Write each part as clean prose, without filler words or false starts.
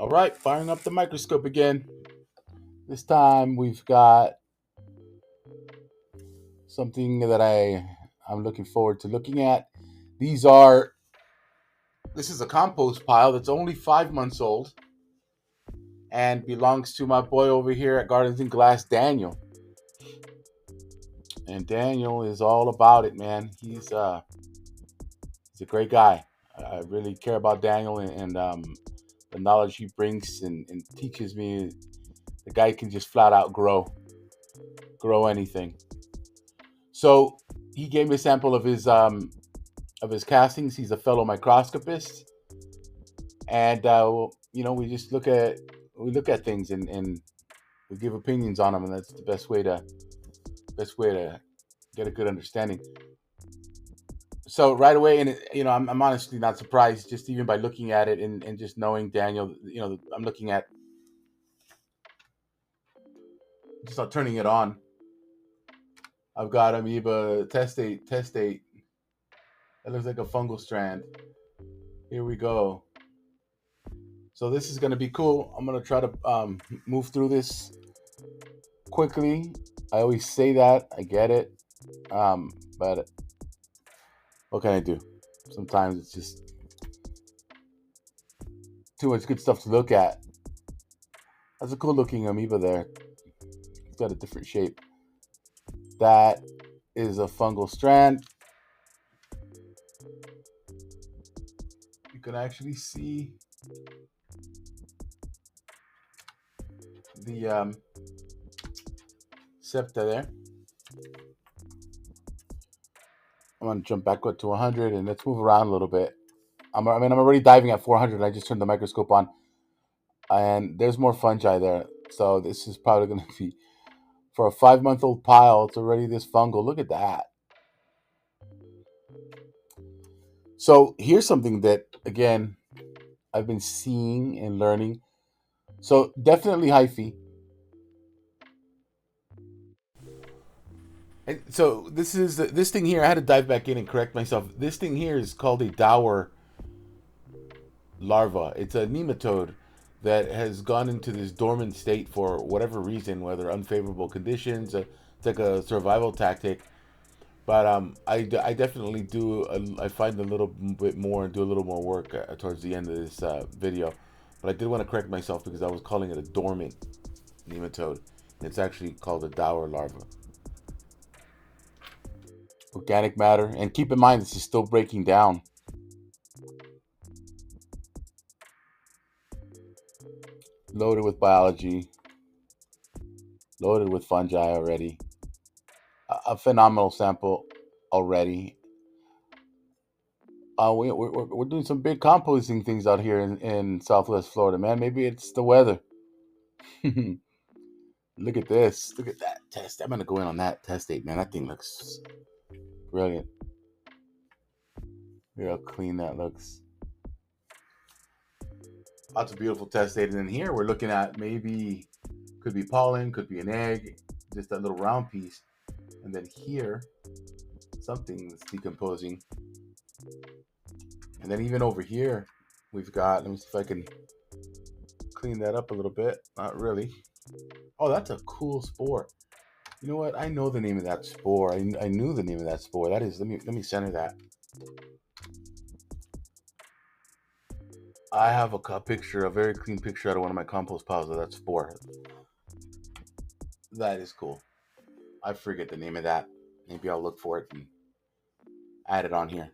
All right, firing up the microscope again. This time we've got something that I'm looking forward to looking at. These are this is a compost pile that's only 5 months old and belongs to my boy over here at Gardens and Glass, Daniel. And Daniel is all about it, man. He's a great guy. I really care about Daniel and the knowledge he brings and teaches me. The guy can just flat out grow anything. So he gave me a sample of his castings. He's a fellow microscopist, and we just look at things and we give opinions on them, and that's the best way to get a good understanding. So right away, and I'm honestly not surprised, just even by looking at it and just knowing Daniel. I'm looking at just not turning it on. I've got amoeba testate. That looks like a fungal strand. Here we go. So this is going to be cool. I'm going to try to move through this quickly. I always say that. I get it. But what can I do? Sometimes it's just too much good stuff to look at. That's a cool looking amoeba there. It's got a different shape. That is a fungal strand. You can actually see the septa there. I'm going to jump back up to 100 and let's move around a little bit. I'm already diving at 400. I just turned the microscope on, and there's more fungi there. So this is probably going to be, for a 5-month-old pile, it's already this fungal. Look at that. So here's something that, again, I've been seeing and learning. So definitely hyphae. And so this thing here. I had to dive back in and correct myself. This thing here is called a dauer larva. It's a nematode that has gone into this dormant state for whatever reason, whether unfavorable conditions. It's like a survival tactic. But I definitely do. I find a little bit more and do a little more work towards the end of this video. But I did want to correct myself because I was calling it a dormant nematode. It's actually called a dauer larva. Organic matter, and keep in mind this is still breaking down. Loaded with biology, loaded with fungi already. A phenomenal sample already. We're doing some big composting things out here in Southwest Florida, man. Maybe it's the weather. Look at this. Look at that test. I'm gonna go in on that testate, man. That thing looks brilliant. Look how clean that looks. Lots of beautiful testate. And then here we're looking at maybe could be pollen, could be an egg, just that little round piece. And then here, something that's decomposing. And then even over here, we've got, let me see if I can clean that up a little bit. Not really. Oh, that's a cool spore. You know what? I know the name of that spore. I knew the name of that spore. That is, let me center that. I have a picture, a very clean picture out of one of my compost piles of that spore. That is cool. I forget the name of that. Maybe I'll look for it and add it on here.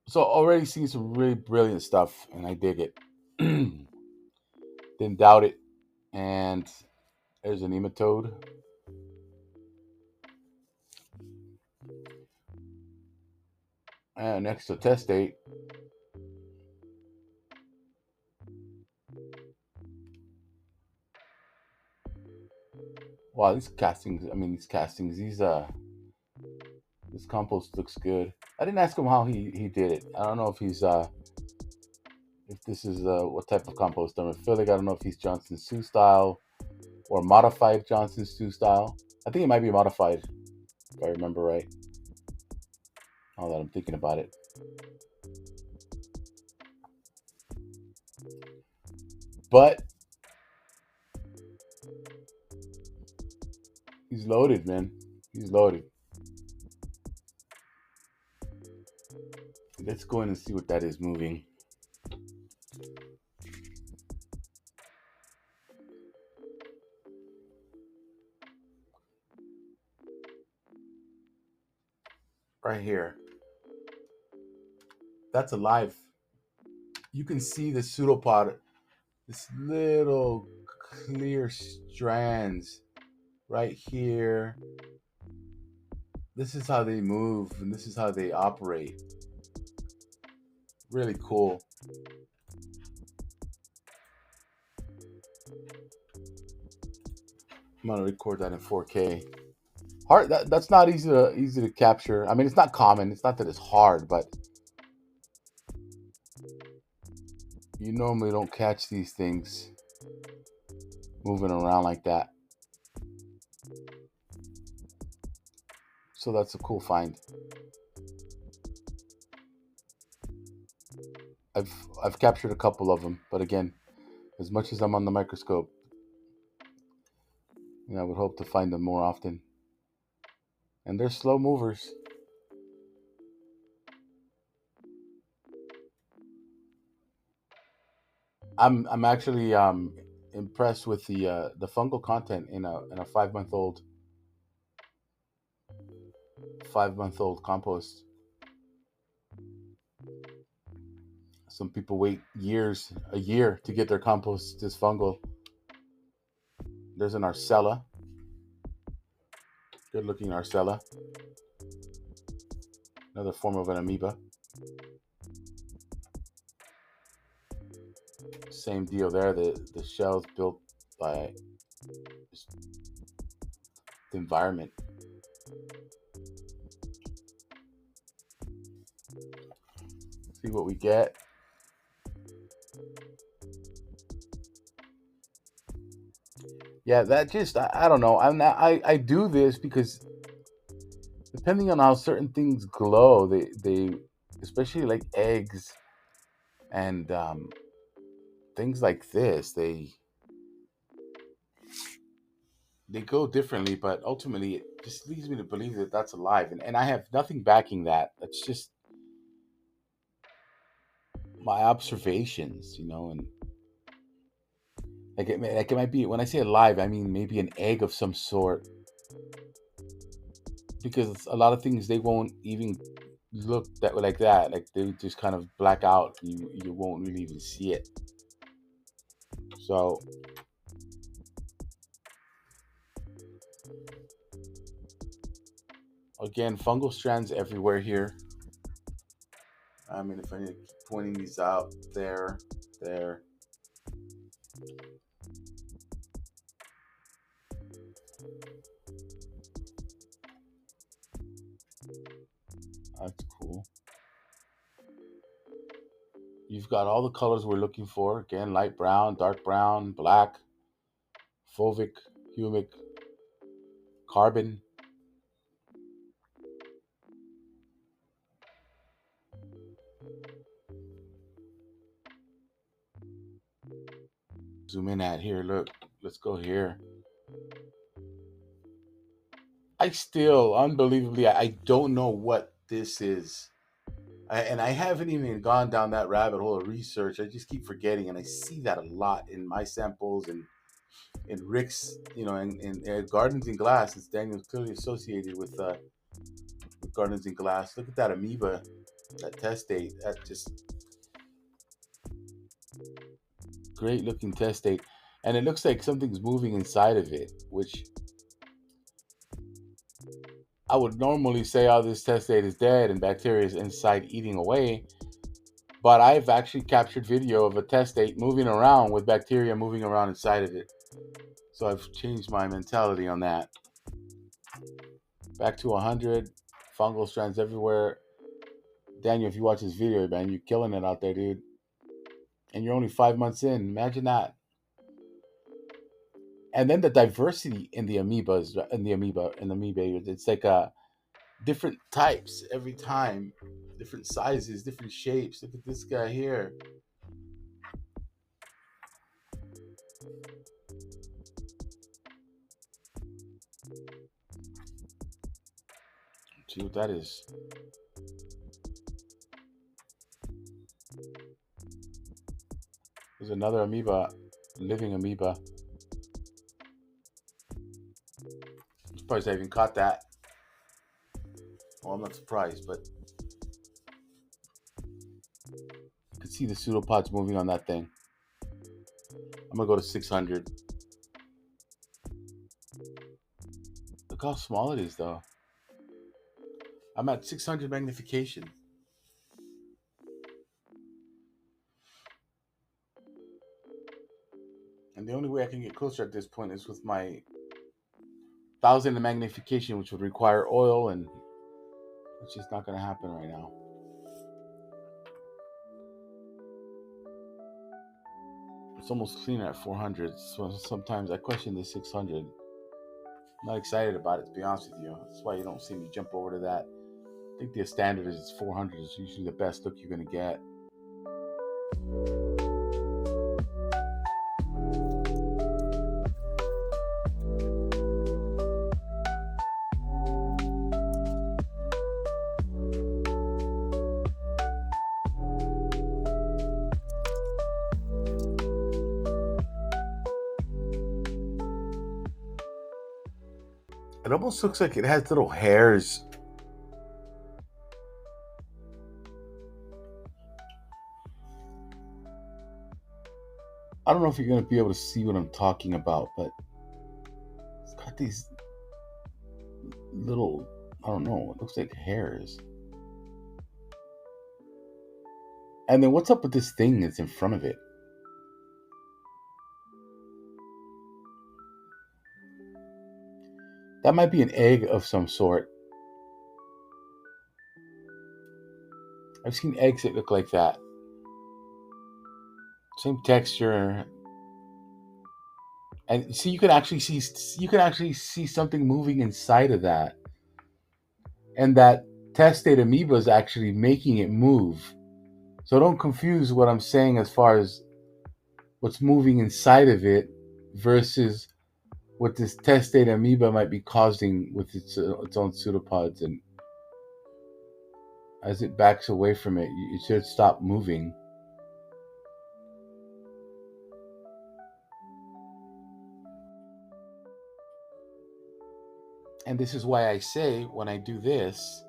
So already seeing some really brilliant stuff, and I dig it. Didn't doubt it. And there's a nematode. And next to testate. Wow, these castings. This compost looks good. I didn't ask him how he did it. I don't know if this is what type of compost thermophilic. I don't know if he's Johnson Sioux style or modified Johnson Sioux style. I think it might be modified, if I remember right. Now that I'm thinking about it. But he's loaded, man. He's loaded. Let's go in and see what that is moving. Right here. That's alive. You can see the pseudopod, this little clear strands right here. This is how they move and this is how they operate. Really cool. I'm gonna record that in 4K. Hard. That's not easy to capture. I mean, it's not common. It's not that it's hard, but you normally don't catch these things moving around like that. So that's a cool find. I've captured a couple of them, but again, as much as I'm on the microscope, I would hope to find them more often. And they're slow movers. I'm actually impressed with the fungal content in a 5-month old compost. Some people wait a year to get their compost this fungal. There's an Arcella, good looking Arcella, another form of an amoeba. Same deal there. The shell's built by the environment. See what we get. Yeah, that just I don't know. I do this because depending on how certain things glow, they especially like eggs and things like this, they go differently, but ultimately it just leads me to believe that that's alive, and I have nothing backing that. That's just my observations, and like it might be, when I say alive, I mean maybe an egg of some sort, because a lot of things they won't even look that like that. Like they just kind of black out. You won't really even see it. So again, fungal strands everywhere here. I mean, if I need to keep pointing these out, there. That's cool. You've got all the colors we're looking for. Again, light brown, dark brown, black, fulvic, humic, carbon. Zoom in at here. Look, let's go here. I still, unbelievably, I don't know what this is. And I haven't even gone down that rabbit hole of research. I just keep forgetting, and I see that a lot in my samples and in Rick's, in Gardens in Glass. It's Daniel's clearly associated with Gardens in Glass. Look at that amoeba, that testate. That just great looking testate, and it looks like something's moving inside of it, which I would normally say, oh, this testate is dead and bacteria is inside eating away. But I've actually captured video of a testate moving around with bacteria moving around inside of it. So I've changed my mentality on that. Back to 100, fungal strands everywhere. Daniel, if you watch this video, man, you're killing it out there, dude. And you're only 5 months in. Imagine that. And then the diversity in the amoebas, it's like different types every time, different sizes, different shapes. Look at this guy here. See what that is. There's another amoeba, living amoeba. I'm surprised I even caught that. Well, I'm not surprised, but you can see the pseudopods moving on that thing. I'm gonna go to 600. Look how small it is, though. I'm at 600 magnification. And the only way I can get closer at this point is with my 1000 in magnification, which would require oil, and it's just not going to happen right now. It's almost clean at 400, so sometimes I question the 600. I'm not excited about it, to be honest with you. That's why you don't see me jump over to that. I think the standard is 400 is usually the best look you're going to get. It almost looks like it has little hairs. I don't know if you're going to be able to see what I'm talking about, but it's got these little, I don't know, it looks like hairs. And then what's up with this thing that's in front of it? That might be an egg of some sort. I've seen eggs that look like that. Same texture. And see, you can actually see something moving inside of that. And that testate amoeba is actually making it move. So don't confuse what I'm saying as far as what's moving inside of it versus what this testate amoeba might be causing with its own pseudopods. And as it backs away from it, it should stop moving. And this is why I say when I do this,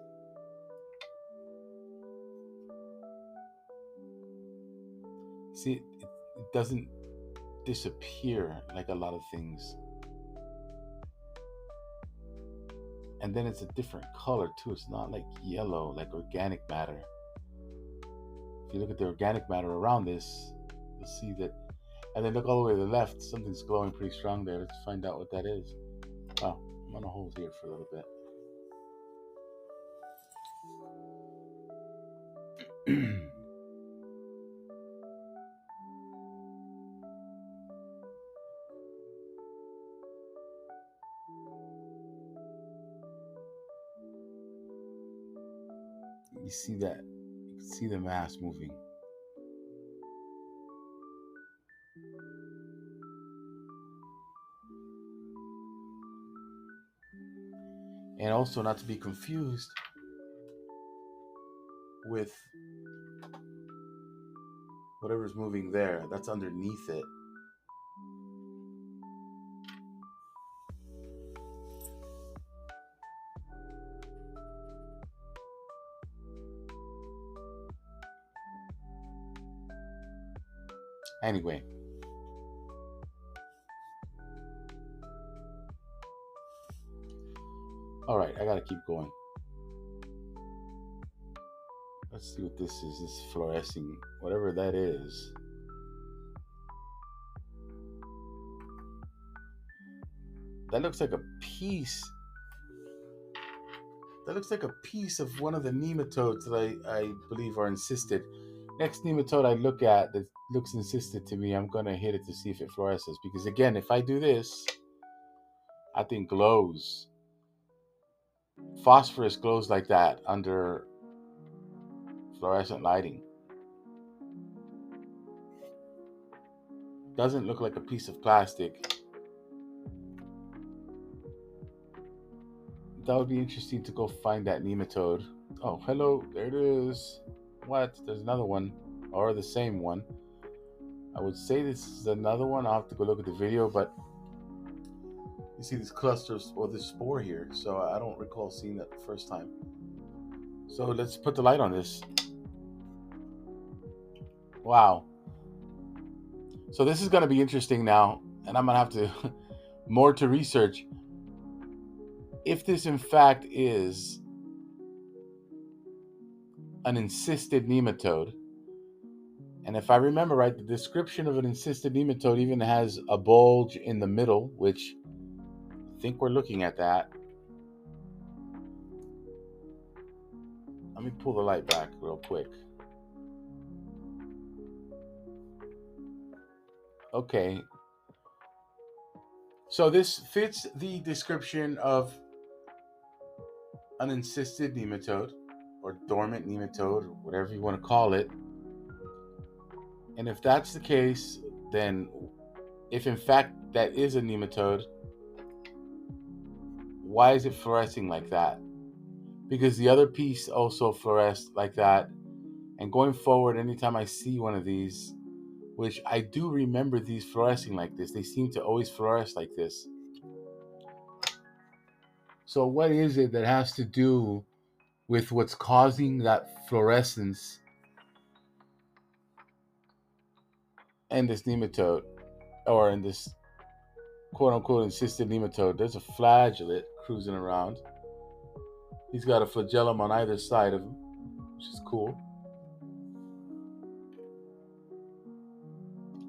see, it doesn't disappear like a lot of things. And then it's a different color too. It's not like yellow, like organic matter. If you look at the organic matter around this, you'll see that. And then look all the way to the left, something's glowing pretty strong there. Let's find out what that is. Oh, I'm gonna hold here for a little bit. You see that? You can see the mass moving. And also not to be confused with whatever's moving there. That's underneath it. Anyway. All right, I gotta keep going. Let's see what this is. This fluorescing, whatever that is. That looks like a piece. That looks like a piece of one of the nematodes that I believe are encysted. Next nematode I look at that looks encysted to me, I'm gonna hit it to see if it fluoresces. Because again, if I do this, that thing glows. Phosphorus glows like that under fluorescent lighting. Doesn't look like a piece of plastic. That would be interesting to go find that nematode. Oh, hello, there it is. What? There's another one, or the same one. I would say this is another one. I'll have to go look at the video, but you see this cluster or this spore here, so I don't recall seeing that the first time. So let's put the light on this. Wow. So this is going to be interesting now, and I'm going to have to more to research if this in fact is an encysted nematode. And if I remember right, the description of an encysted nematode even has a bulge in the middle, which I think we're looking at that. Let me pull the light back real quick. Okay. So this fits the description of an encysted nematode or dormant nematode, whatever you want to call it. And if that's the case, then if in fact that is a nematode, why is it fluorescing like that? Because the other piece also fluoresced like that. And going forward, anytime I see one of these, which I do remember these fluorescing like this, they seem to always fluoresce like this. So what is it that has to do with what's causing that fluorescence in this nematode, or in this quote-unquote encysted nematode? There's a flagellate cruising around. He's got a flagellum on either side of him, which is cool.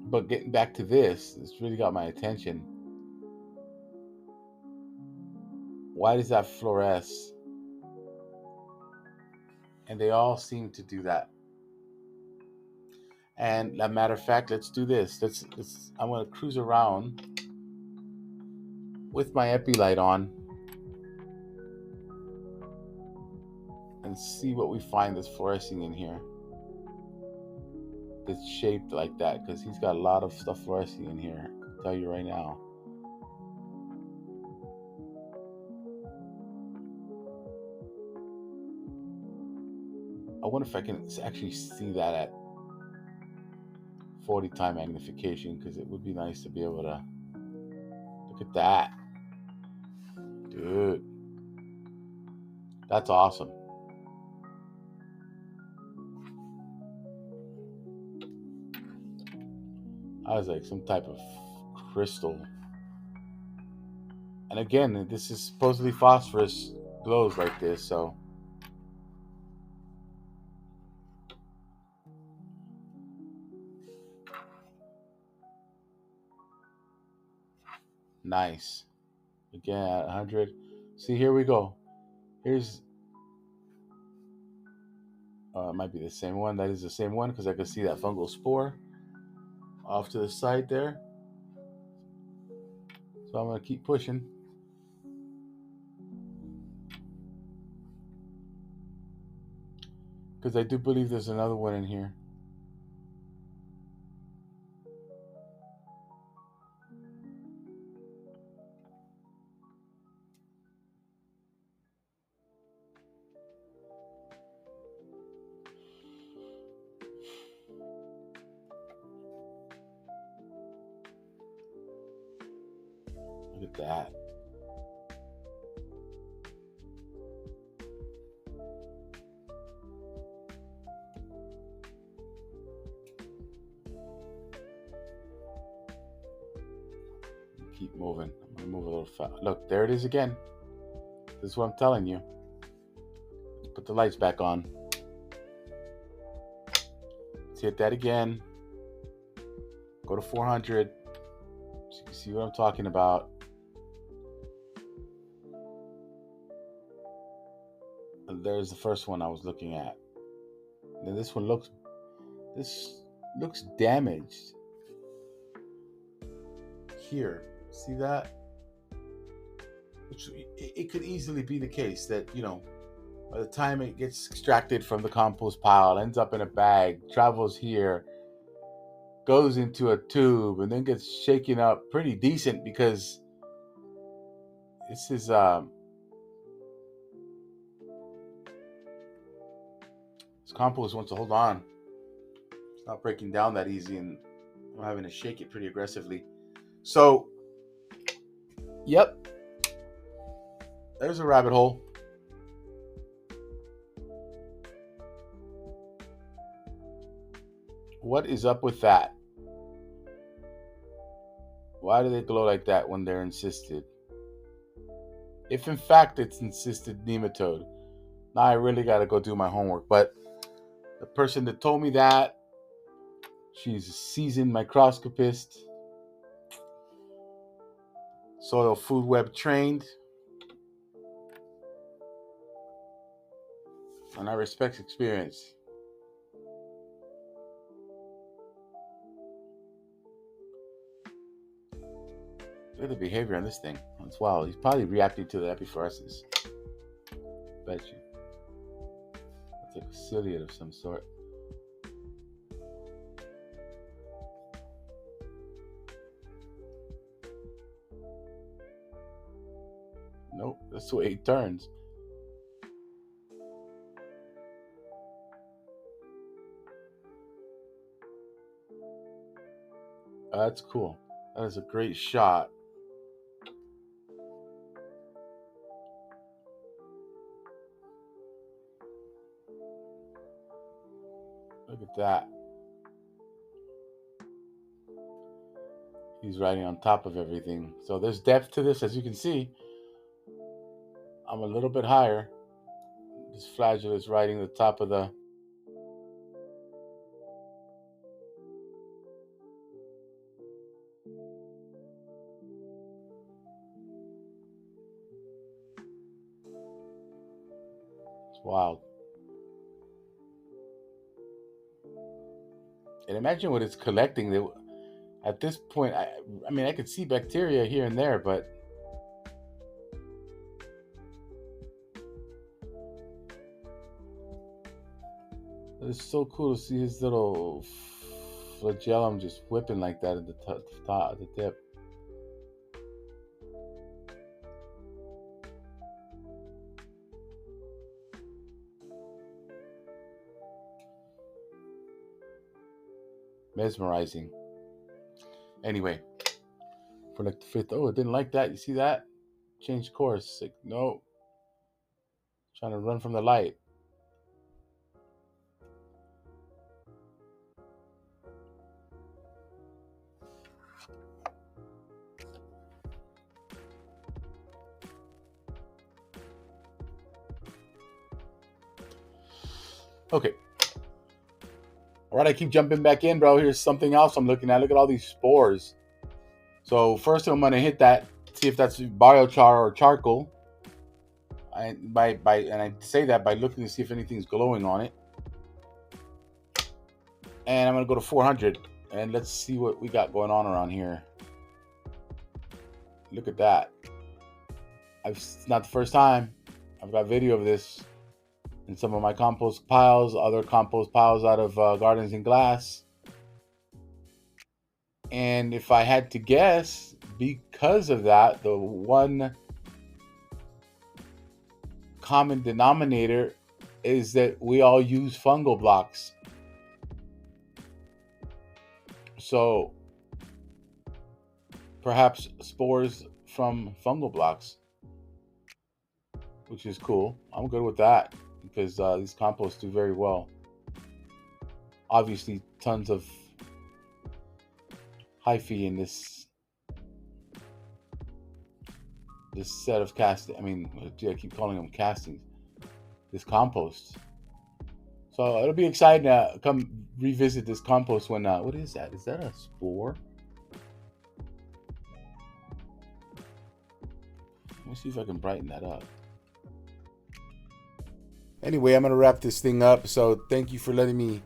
But getting back to this, it's really got my attention. Why does that fluoresce? And they all seem to do that. And as a matter of fact, let's do this. Let's I'm gonna cruise around with my epi light on and see what we find that's fluorescing in here. It's shaped like that because he's got a lot of stuff fluorescing in here. I'll tell you right now. I wonder if I can actually see that at 40 time magnification, because it would be nice to be able to look at that. Dude, that's awesome. I was like some type of crystal. And again, this is supposedly phosphorus glows like this, so nice. Again, at 100. See, here we go. Here's, it might be the same one. That is the same one because I can see that fungal spore off to the side there. So I'm going to keep pushing. Because I do believe there's another one in here. Look at that. Keep moving. I'm going to move a little fast. Look, there it is again. This is what I'm telling you. Let's put the lights back on. Let's hit that again. Go to 400. So you can see what I'm talking about. And there's the first one I was looking at. And then this looks damaged. Here, see that? Which it could easily be the case that, by the time it gets extracted from the compost pile, ends up in a bag, travels here, goes into a tube, and then gets shaken up pretty decent, because this is This compost wants to hold on. It's not breaking down that easy, and I'm having to shake it pretty aggressively. So, yep, there's a rabbit hole. What is up with that? Why do they glow like that when they're encysted? If in fact it's encysted nematode, now I really got to go do my homework. But the person that told me that, she's a seasoned microscopist, soil food web trained, and I respect experience. Look at the behavior on this thing. It's wild. He's probably reacting to the epiphoresis. Bet you. It's like a ciliate of some sort. Nope, that's the way he turns. That's cool. That is a great shot. Look at that. He's riding on top of everything. So there's depth to this, as you can see. I'm a little bit higher. This flagella is riding the top of the... It's wild. And imagine what it's collecting. At this point, I mean, I could see bacteria here and there, but it's so cool to see his little flagellum just whipping like that at the top, at the tip. Mesmerizing. Anyway, for like the fifth, oh, it didn't like that. You see that? Change course. Like, no. Trying to run from the light. Okay. All right, I keep jumping back in, bro. Here's something else I'm looking at. Look at all these spores. So first I'm going to hit that, see if that's biochar or charcoal. And I say that by looking to see if anything's glowing on it. And I'm going to go to 400. And let's see what we got going on around here. Look at that. It's not the first time. I've got video of this in some of my compost piles, other compost piles out of Gardens in Glass. And if I had to guess, because of that, the one common denominator is that we all use fungal blocks. So perhaps spores from fungal blocks, which is cool. I'm good with that because these composts do very well. Obviously, tons of hyphae in this set of casting. I mean, I keep calling them castings. This compost. So it'll be exciting to come revisit this compost when. What is that? Is that a spore? Let me see if I can brighten that up. Anyway, I'm going to wrap this thing up. So thank you for letting me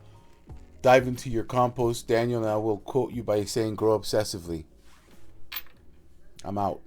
dive into your compost, Daniel, and I will quote you by saying, grow obsessively. I'm out.